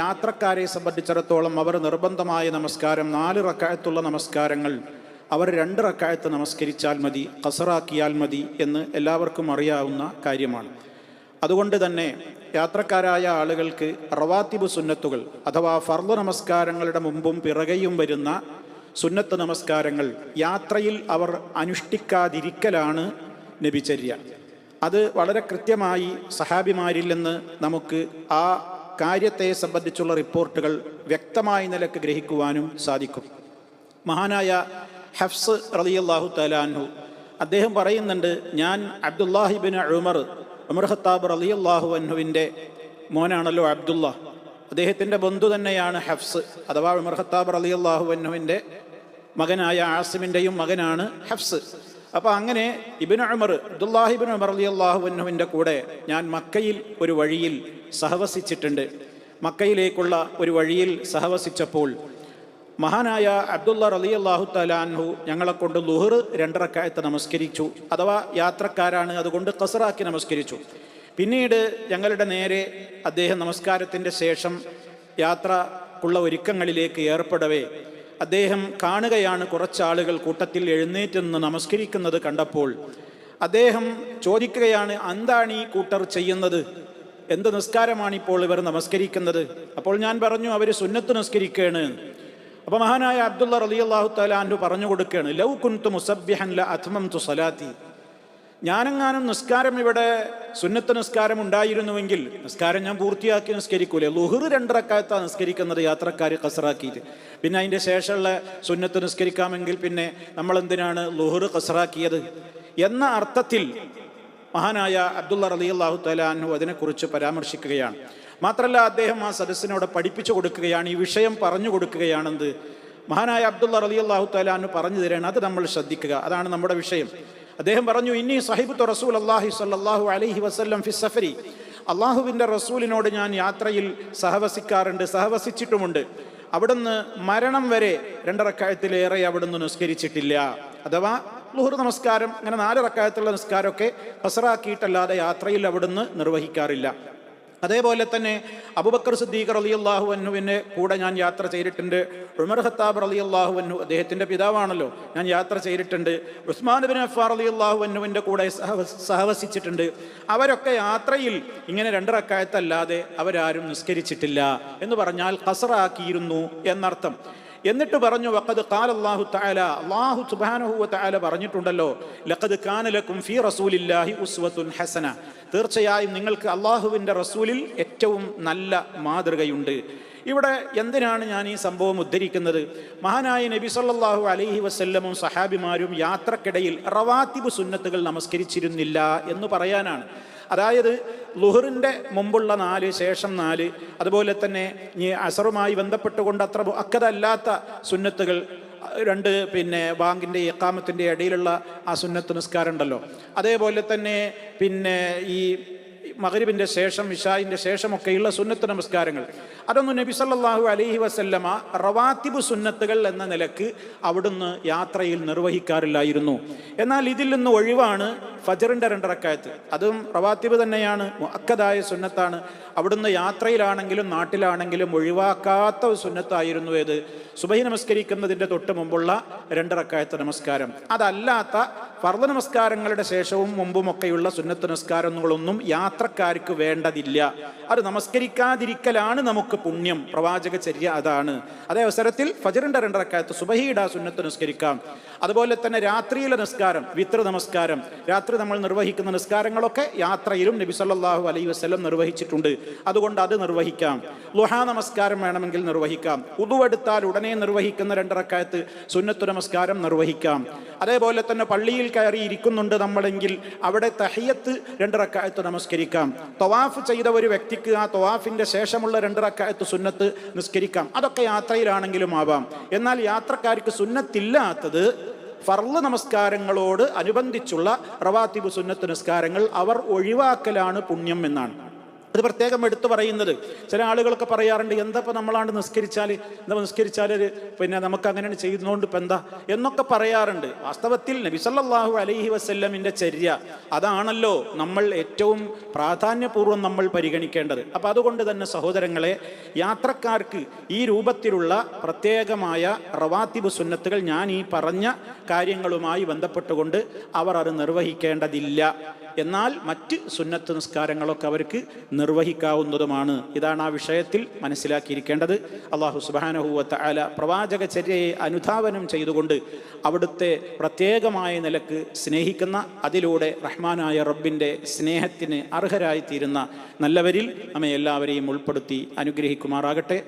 യാത്രക്കാരെ സംബന്ധിച്ചിടത്തോളം അവർ നിർബന്ധമായ നമസ്കാരം 4 റക്അത്തുള്ള നമസ്കാരങ്ങൾ അവർ 2 റക്അത്ത് നമസ്കരിച്ചാൽ മതി, ഖസറാക്കിയാൽ മതി എന്ന് എല്ലാവർക്കും അറിയാവുന്ന കാര്യമാണ്. അതുകൊണ്ട് തന്നെ യാത്രക്കാരായ ആളുകൾക്ക് റവാത്തിബ് സുന്നത്തുകൾ അഥവാ ഫർള് നമസ്കാരങ്ങളുടെ മുമ്പും പിറകെയും വരുന്ന സുന്നത്ത് നമസ്കാരങ്ങൾ യാത്രയിൽ അവർ അനുഷ്ഠിക്കാതിരിക്കലാണ് നബിചര്യ. അത് വളരെ കൃത്യമായി സഹാബിമാരിൽ നിന്ന് നമുക്ക് ആ കാര്യത്തെ സംബന്ധിച്ചുള്ള റിപ്പോർട്ടുകൾ വ്യക്തമായ നിലക്ക് ഗ്രഹിക്കുവാനും സാധിക്കും. മഹാനായ ഹഫ്സ് റളിയല്ലാഹു തആല അൻഹു അദ്ദേഹം പറയുന്നുണ്ട്, ഞാൻ അബ്ദുല്ലാഹിബ്ൻ ഉമർ ഖത്താബ് റളിയല്ലാഹു അൻഹുവിൻ്റെ മോനാണല്ലോ അബ്ദുള്ള, അദ്ദേഹത്തിൻ്റെ ബന്ധു തന്നെയാണ് ഹഫ്സ് അഥവാ ഉമർ ഖത്താബ് റളിയല്ലാഹു അൻഹുവിൻ്റെ മകനായ ആസിമിൻ്റെയും മകനാണ് ഹഫ്സ്. അപ്പോൾ അങ്ങനെ അബ്ദുല്ലാഹിബ്ൻ ഉമർ റളിയല്ലാഹു അൻഹുവിൻ്റെ കൂടെ ഞാൻ മക്കയിൽ ഒരു വഴിയിൽ സഹവസിച്ചിട്ടുണ്ട്. മക്കയിലേക്കുള്ള ഒരു വഴിയിൽ സഹവസിച്ചപ്പോൾ മഹാനായ അബ്ദുള്ള റളിയല്ലാഹു തആല അൻഹു ഞങ്ങളെ കൊണ്ട് ളുഹർ 2 റക്അത്ത് നമസ്കരിച്ചു. അഥവാ യാത്രക്കാരാണ്, അതുകൊണ്ട് ഖസറാക്കി നമസ്കരിച്ചു. പിന്നീട് ഞങ്ങളുടെ നേരെ അദ്ദേഹം നമസ്കാരത്തിൻ്റെ ശേഷം യാത്രക്കുള്ള ഒരുക്കങ്ങളിലേക്ക് ഏർപ്പെടവേ അദ്ദേഹം കാണുകയാണ് കുറച്ചാളുകൾ കൂട്ടത്തിൽ എഴുന്നേറ്റ് നിന്ന് നമസ്കരിക്കുന്നത് കണ്ടപ്പോൾ അദ്ദേഹം ചോദിക്കുകയാണ്, എന്താണ് ഈ കൂട്ടർ ചെയ്യുന്നത്? എന്ത് നിസ്കാരമാണിപ്പോൾ ഇവർ നമസ്കരിക്കുന്നത്? അപ്പോൾ ഞാൻ പറഞ്ഞു, അവർ സുന്നത്ത് നിസ്കരിക്കുകയാണ്. അപ്പോൾ മഹാനായ അബ്ദുള്ള റളിയല്ലാഹു തആല അൻഹു പറഞ്ഞു കൊടുക്കുകയാണ്, ലൗ കുൻതു മുസബ്ബിഹൻ ല അത്മംതു സ്വലാത്തി, ഞാനെങ്ങാനും നിസ്കാരം ഇവിടെ സുന്നത്ത് നിസ്കാരം ഉണ്ടായിരുന്നുവെങ്കിൽ നിസ്കാരം ഞാൻ പൂർത്തിയാക്കി നിസ്കരിക്കൂലേ? ളുഹർ 2 റക്അത്താണ് നിസ്കരിക്കുന്നത് യാത്രക്കാർ ഖസറാക്കിയിട്ട്. പിന്നെ അതിൻ്റെ ശേഷമുള്ള സുന്നത്ത് നിസ്കരിക്കാമെങ്കിൽ പിന്നെ നമ്മൾ എന്തിനാണ് ളുഹർ ഖസറാക്കിയത് എന്ന അർത്ഥത്തിൽ മഹാനായ അബ്ദുള്ള റളിയല്ലാഹു തആല അൻഹു അതിനെക്കുറിച്ച് പരാമർശിക്കുകയാണ്. മാത്രമല്ല അദ്ദേഹം ആ സദസ്സിനോട് പഠിപ്പിച്ചു കൊടുക്കുകയാണ്, ഈ വിഷയം പറഞ്ഞു കൊടുക്കുകയാണെന്ന് മഹാനായ അബ്ദുള്ള റളിയല്ലാഹു തആല അൻഹു പറഞ്ഞു തരാണ്. അത് നമ്മൾ ശ്രദ്ധിക്കുക, അതാണ് നമ്മുടെ വിഷയം. അദ്ദേഹം പറഞ്ഞു, ഇന്നി സഹിബത്തു റസൂലുള്ളാഹി സ്വല്ലല്ലാഹു അലൈഹി വസല്ലം ഫി സഫരി, അള്ളാഹുവിൻ്റെ റസൂലിനോട് ഞാൻ യാത്രയിൽ സഹവസിക്കാറുണ്ട്, സഹവസിച്ചിട്ടുമുണ്ട്. അവിടുന്ന് മരണം വരെ 2 റക്അത്തിലേറെ അവിടുന്ന് നിസ്കരിച്ചിട്ടില്ല. അഥവാ ളുഹർ നമസ്കാരം അങ്ങനെ 4 റക്അത്തുള്ള നിസ്കാരമൊക്കെ ഖസറാക്കിയിട്ടല്ലാതെ യാത്രയിൽ അവിടുന്ന് നിർവഹിക്കാറില്ല. അതേപോലെ തന്നെ അബൂബക്കർ സിദ്ദീഖ് റളിയല്ലാഹു അൻഹുവിൻ്റെ കൂടെ ഞാൻ യാത്ര ചെയ്തിട്ടുണ്ട്. ഉമർ ഖത്താബ് റളിയല്ലാഹു അൻഹു അദ്ദേഹത്തിൻ്റെ പിതാവാണല്ലോ, ഞാൻ യാത്ര ചെയ്തിട്ടുണ്ട്. ഉസ്മാൻ ഇബ്നു അഫ്ഫാൻ റളിയല്ലാഹു അൻഹുവിൻ്റെ കൂടെ സഹവസിച്ചിട്ടുണ്ട്. അവരൊക്കെ യാത്രയിൽ ഇങ്ങനെ 2 റക്അത്തല്ലാതെ അവരാരും നിസ്കരിച്ചിട്ടില്ല എന്ന് പറഞ്ഞാൽ ഖസറാക്കിയിരുന്നു എന്നർത്ഥം. എന്നിട്ട് പറഞ്ഞു, വഖദ് ഖാല അല്ലാഹു തആല, അല്ലാഹു സുബ്ഹാനഹു വ തആല പറഞ്ഞിട്ടുണ്ടല്ലോ, ലഖദ് കാന ലക്കും ഫീ റസൂലില്ലാഹി ഉസ്വത്തുൻ ഹസന, തീർച്ചയായും നിങ്ങൾക്ക് അള്ളാഹുവിൻ്റെ റസൂലിൽ ഏറ്റവും നല്ല മാതൃകയുണ്ട്. ഇവിടെ എന്തിനാണ് ഞാൻ ഈ സംഭവം ഉദ്ധരിക്കുന്നത്? മഹാനായ നബി സല്ലല്ലാഹു അലൈഹി വസല്ലമും സഹാബിമാരും യാത്രക്കിടയിൽ റവാത്തിബ് സുന്നത്തുകൾ നമസ്കരിച്ചിരുന്നില്ല എന്ന് പറയാനാണ്. അതായത് ളുഹറിൻ്റെ മുമ്പുള്ള 4, ശേഷം 4, അതുപോലെ തന്നെ ഈ അസറുമായി ബന്ധപ്പെട്ടുകൊണ്ട് അത്ര അക്കതല്ലാത്ത സുന്നത്തുകൾ 2, പിന്നെ ബാങ്കിൻ്റെ ഇഖാമത്തിൻ്റെ ഇടയിലുള്ള ആ സുന്നത്ത് നിസ്കാരം ഉണ്ടല്ലോ, അതേപോലെ തന്നെ പിന്നെ ഈ മഗ്രിബിൻ്റെ ശേഷം ഇശാഇൻ്റെ ശേഷമൊക്കെയുള്ള സുന്നത്ത് നമസ്കാരങ്ങൾ, അതൊന്നും നബി സല്ലല്ലാഹു അലൈഹി വസല്ലമ റവാത്തിബ് സുന്നത്തുകൾ എന്ന നിലക്ക് അവിടുന്ന് യാത്രയിൽ നിർവഹിക്കാറില്ലായിരുന്നു. എന്നാൽ ഇതിൽ നിന്ന് ഒഴിവാണ് ഫജറിൻ്റെ 2 റക്അത്ത്. അതും റവാത്തിബ് തന്നെയാണ്, മുഅക്കദായ സുന്നത്താണ്. അവിടുന്ന് യാത്രയിലാണെങ്കിലും നാട്ടിലാണെങ്കിലും ഒഴിവാക്കാത്ത സുന്നത്തായിരുന്നു ഏത്? സുബഹി നമസ്കരിക്കുന്നതിൻ്റെ തൊട്ട് മുമ്പുള്ള 2 റക്അത്ത് നമസ്കാരം. അതല്ലാത്ത ഫർദ് നമസ്കാരങ്ങളുടെ ശേഷവും മുമ്പുമൊക്കെയുള്ള സുന്നത്ത് നമസ്കാരങ്ങളൊന്നും യാത്രക്കാർക്ക് വേണ്ടതില്ല. അത് നമസ്കരിക്കാതിരിക്കലാണ് നമുക്ക് പുണ്യം. പ്രവാചക ചര്യ അതാണ്. അതേ അവസരത്തിൽ ഫജറിൻ്റെ 2 റക്അത്ത് സുബഹിയുടെ സുന്നത്ത് നിസ്കരിക്കാം. അതുപോലെ തന്നെ രാത്രിയിലെ നിസ്കാരം, വിത്ർ നമസ്കാരം, രാത്രി നമ്മൾ നിർവഹിക്കുന്ന നിസ്കാരങ്ങളൊക്കെ യാത്രയിലും നബി സല്ലല്ലാഹു അലൈഹി വസല്ലം നിർവഹിച്ചിട്ടുണ്ട്. അതുകൊണ്ട് അത് നിർവഹിക്കാം. ളുഹാ നമസ്കാരം വേണമെങ്കിൽ നിർവഹിക്കാം. ഉദു എടുത്താൽ ഉടനെ നിർവഹിക്കുന്ന 2 റക്അത്ത് സുന്നത്ത് നമസ്കാരം നിർവഹിക്കാം. അതേപോലെ തന്നെ പള്ളിയിൽ കയറി ഇരിക്കുന്നുണ്ട് നമ്മളെങ്കിൽ അവിടെ തഹിയ്യത്ത് 2 റക്അത്ത് നമസ്കരിക്കാം. തവാഫ് ചെയ്ത ഒരു വ്യക്തിക്ക് ആ തവാഫിൻ്റെ ശേഷമുള്ള 2 റക്അത്ത് സുന്നത്ത് നിസ്കരിക്കാം. അതൊക്കെ യാത്രയിലാണെങ്കിലും ആവാം. എന്നാൽ യാത്രക്കാർക്ക് സുന്നത്തില്ലാത്തത് ഫർള് നമസ്കാരങ്ങളോട് അനുബന്ധിച്ചുള്ള റവാത്തിബ് സുന്നത്ത് നിസ്കാരങ്ങൾ അവർ ഒഴിവാക്കലാണ് പുണ്യം എന്നാണ്. അത് പ്രത്യേകം എടുത്തു പറയുന്നത്. ചില ആളുകളൊക്കെ പറയാറുണ്ട്, എന്താ ഇപ്പം നമ്മളാണ്ട് നിസ്കരിച്ചാൽ പിന്നെ നമുക്ക് അങ്ങനെ ചെയ്യുന്നതുകൊണ്ട് ഇപ്പം എന്താ എന്നൊക്കെ പറയാറുണ്ട്. വാസ്തവത്തിൽ നബി സല്ലല്ലാഹു അലൈഹി വസല്ലമിൻ്റെ ചര്യ അതാണല്ലോ നമ്മൾ ഏറ്റവും പ്രാധാന്യപൂർവ്വം നമ്മൾ പരിഗണിക്കേണ്ടത്. അപ്പം അതുകൊണ്ട് തന്നെ സഹോദരങ്ങളെ, യാത്രക്കാർക്ക് ഈ രൂപത്തിലുള്ള പ്രത്യേകമായ റവാത്തിബ് സുന്നത്തുകൾ ഞാൻ ഈ പറഞ്ഞ കാര്യങ്ങളുമായി ബന്ധപ്പെട്ടുകൊണ്ട് അവർ അത് നിർവഹിക്കേണ്ടതില്ല. എന്നാൽ മറ്റ് സുന്നത്ത് നിസ്കാരങ്ങളൊക്കെ അവർക്ക് നിർവഹിക്കാവുന്നതുമാണ്. ഇതാണ് ആ വിഷയത്തിൽ മനസ്സിലാക്കിയിരിക്കേണ്ടത്. അല്ലാഹു സുബ്ഹാനഹു വ തആല പ്രവാചക ചര്യയെ അനുധാവനം ചെയ്തുകൊണ്ട് അവിടുത്തെ പ്രത്യേകമായ നിലക്ക് സ്നേഹിക്കുന്ന, അതിലൂടെ റഹ്മാനായ റബ്ബിൻ്റെ സ്നേഹത്തിന് അർഹരായിത്തീരുന്ന നല്ലവരിൽ നമ്മെ എല്ലാവരെയും ഉൾപ്പെടുത്തി അനുഗ്രഹിക്കുമാറാകട്ടെ.